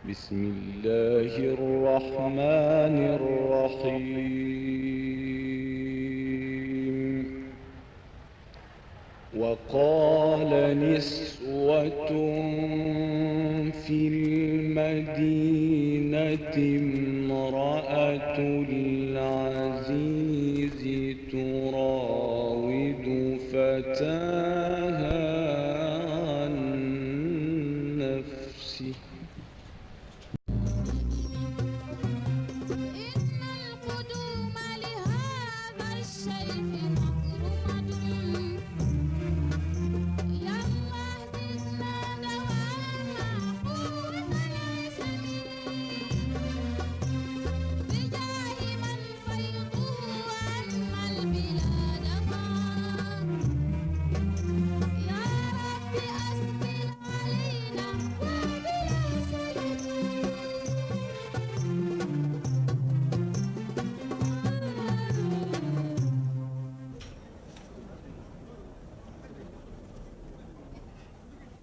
بسم الله الرحمن الرحيم وقال نسوة في المدينة امرأة العزيز تراود فتاها عن نفسه القدوم لهذا الشيخ مكرمة يا الله زدنا دواما قوة ليس بجاه من فيضه وأما البلاد يا رب أسبل علينا وبلا سلام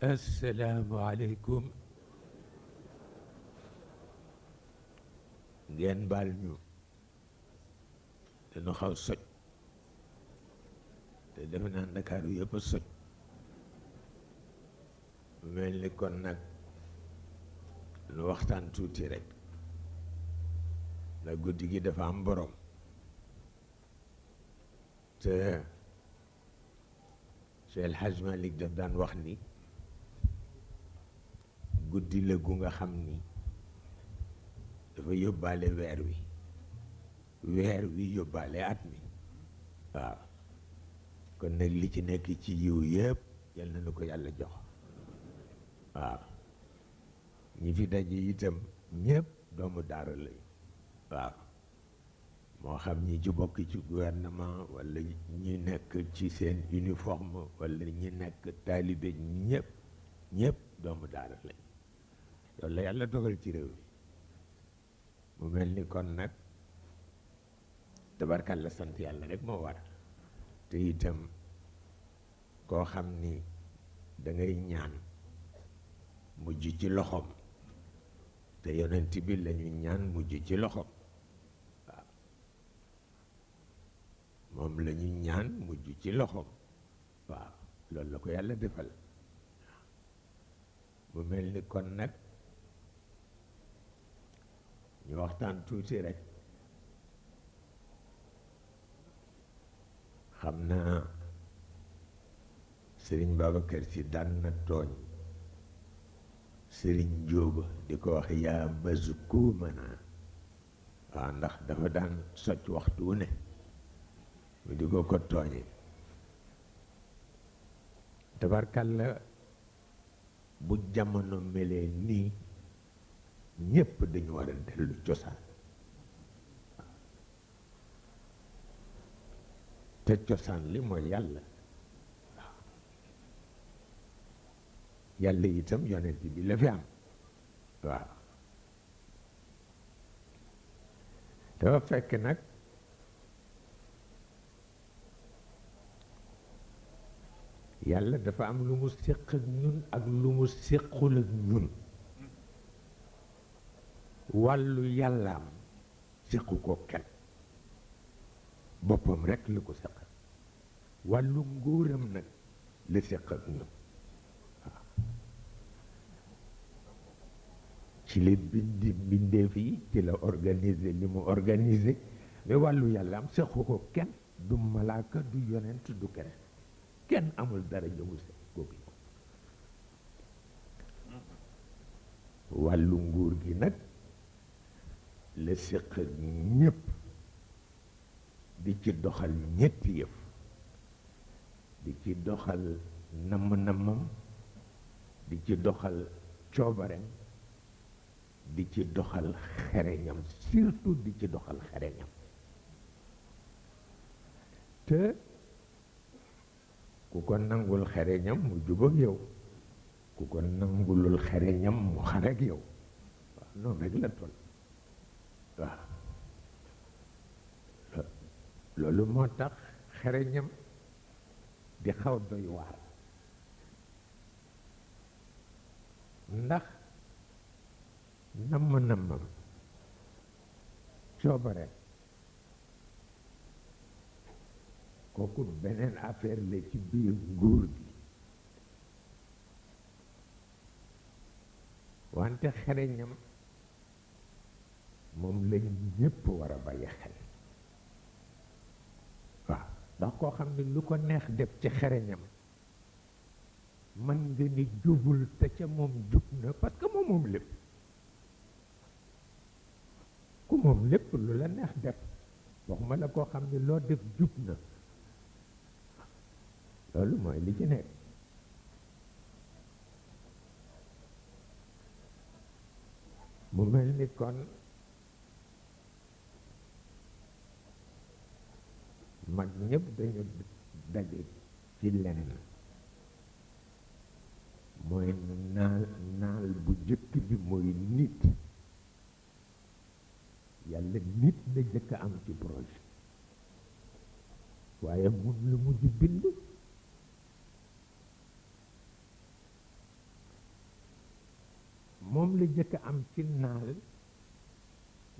السلام عليكم ngeen baal ñu dañu xaw soj te defe naa Ndakaaru yëpp a soj mel ni kon nag lu waxtaan tuuti rek ndax guddi gi dafa am borom te Cheikh El Hadj Malick daf daan wax ni guddi la gu nga xam ni dafa yóbbaale weer wi yóbbaale at mi waaw kon nag li ci nekk ci yiw yëpp yal na nu ko yàlla jox waaw ñi fi daje itam ñëpp doomu daara lañu waaw moo xam ñi ci bokk ci gouvernement walla ñi nekk ci seen uniforme walla ñi nekk taalibe ñëpp doomu daara lañu loolu la yàlla dogal ci réew mi mu mel ni kon nag tabarkalla sant yàlla rek moo war te itam koo xam ni dangay ñaan mujj ci loxoom te yonent bi lañu ñaan mujj ci loxoom waaw moom la ñu ñaan mujj ci loxoom waaw loolu la ko yàlla defal mu mel ni kon nag ñu waxtaan tuuti rek xam naa sëriñ Babacar Si daan na tooñ sëriñ Jóoba di ko wax yaa mazkuumana waaw ndax dafa daan socc waxtu wu ne mu di ko tooñe tabarkalla bu jamono melee nii ñépp dañu war a dellu cosaan te cosaan li mooy yàlla waaw yàlla itam yonent bi la fi am waaw dafa fekk nag yàlla dafa am lu mu séq ak ñun ak lu mu séqul ak ñun wàllu yàllaam séqu ko kenn boppam rekk la ko séq wàllu nguuram nag la séq ak ñun waaw ci la bindi mbindeef yi ci la organiser li mu organiser mais wàllu yàllaam séqu ko kenn du malaaka du yonent du keneen kenn amul dara jëmu séq kooku wàllu nguur gi nag la séq ak ñépp di ci doxal ñetti yëf di ci doxal namm-nammam di ci doxal coobareem di ci doxal xereñam surtout di ci doxal xereñam te ku ko nangul xereñam mu jubóog yow ku ko nangulul xereñam mu xarek yow waaw noonu rek la toll waaw loolu moo tax xereñam di xaw doy waar ndax namm-nammam coobare kooku beneen affaire la ci biir nguur gi wante xereñam moom lañ ñépp war a bàyyi xel waaw ndax koo xam ne lu ko neex def ci xereñam man nga ni jubul te ca moom jub na parce que moom lépp ku moom lépp lu la neex def waxuma la koo xam ne loo def jub na loolu mooy li ci nekk mu mel ni kon mag ñëpp dañu daje ci lenn mooy naal bu jëkk bi mooy nit yàlla nit la jëkk am ci projet waaye mun lu mujj bind moom la jëkk am ci naal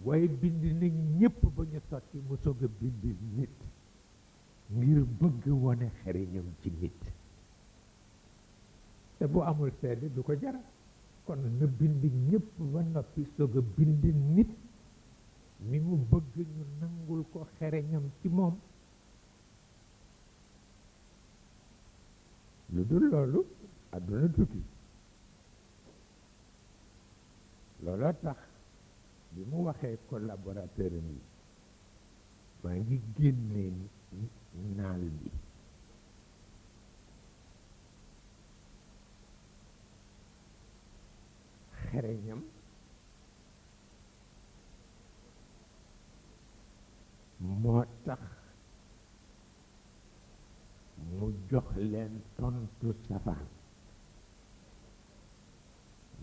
waaye bind na ñépp ba ñu sotti mu soog a bind nit ngir bëgg wone xariñam ci nit te bu amul seede du ko jara kon na bind ñépp ba noppi soog a bind nit mi mu bëgg ñu nangul ko xereñam ci moom lu dul loolu àdduna tukki looloo tax bi mu waxee collaborateur yi maa ngi génnee naal bi xereñam moo tax mu jox leen tontu safaan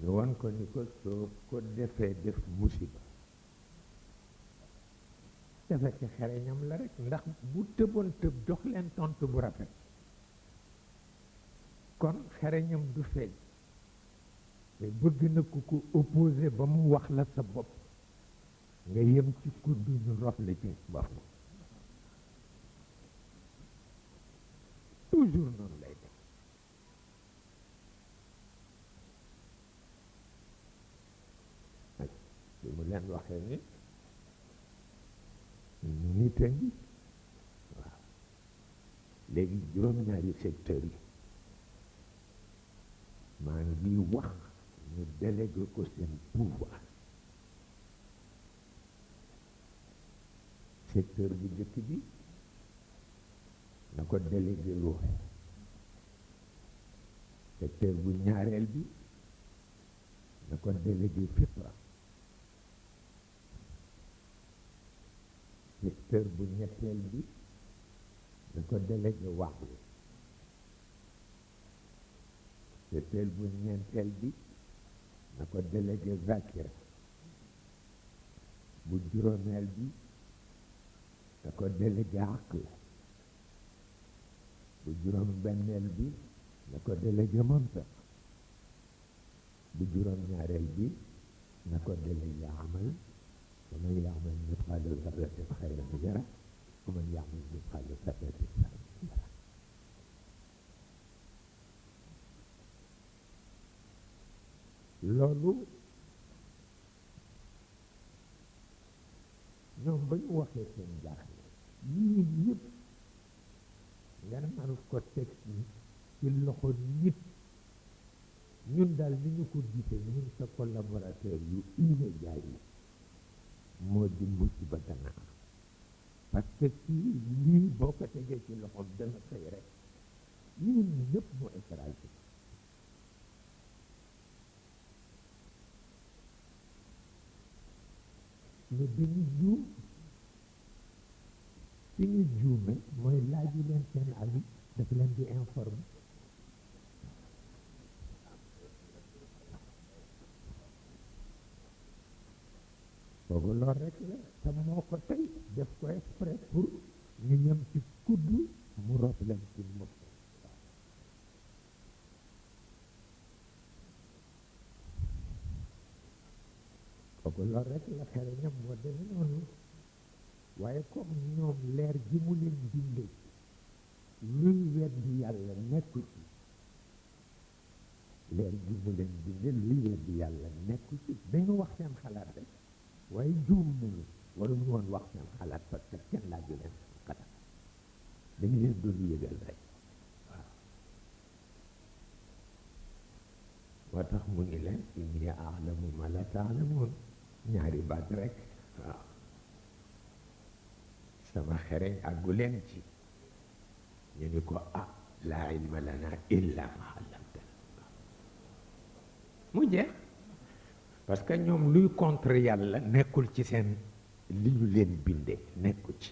ñu won ko ni ko soo ko defee def musiba defe ci xereñam la rek ndax bu tëboon tëb jox leen tontu bu rafet kon xereñam du feeñ te bëgg na ku ko opposé ba mu wax la sa bopp nga yem ci kudd ñu rof la ci bopp toujours noonu lay def ak li mu leen waxee ni nit a ngi waaw léegi juróom-ñaari secteurs yi maa ngi wax ñu délégué ko seen pouvoir secteur bu njëkk bi na ko délégué ruux secteur bu ñaareel bi na ko délégué fitra secteur bu ñetteel bi na ko délégué waxlu secteur bu ñeenteel bi na ko délégué zakira bu juróomeel bi na ko délégué aql bu juróom benneel bi na ko délégué mantiq bu juróom ñaareel bi na ko délégué amal wa man ya'mal mithqala zarratin khayran yarah wa man ya'mal mithqala zarratin sharran yarah loolu ñoom ba ñu waxee seen jaaxle yii yëpp nga nar ko teg ci loxo nit ñun daal ni ñu ko gisee ñun sa collaborateur yu immédiat yi moo di musiba dana am parce que kii lii boo ko tegee ci loxoom dana xëy rek ñun ñëpp mu écrasé mais dañu juum fi ñu juume mooy laaju leen seen avis daf leen di informer boobu lool rek la te moo ko tey def ko exprès pour ñu yem ci kudd mu rob leen ci mopp kooku loolu rek la xereñam moo demee noonu waaye comme ñoom leer gi mu leen bindee luy weddi yàlla nekku ci leer gi mu leen bindee luy weddi yàlla nekku ci dañu wax seen xalaat rek waaye juum nañu waruñu woon wax seen xalaat parce que kenn laaju leen seen xalaat dañu leen doon yëgal rek waaw moo tax mu ngi leen inni a'lamu ma la ta'lamun ñaari baat rek waaw sama xereñ àggu leen ci ñu ni ko laa ilma lana illa ma allamtana mu jeex parce que ñoom luy contre yàlla nekkul ci seen li ñu leen bindee nekku ci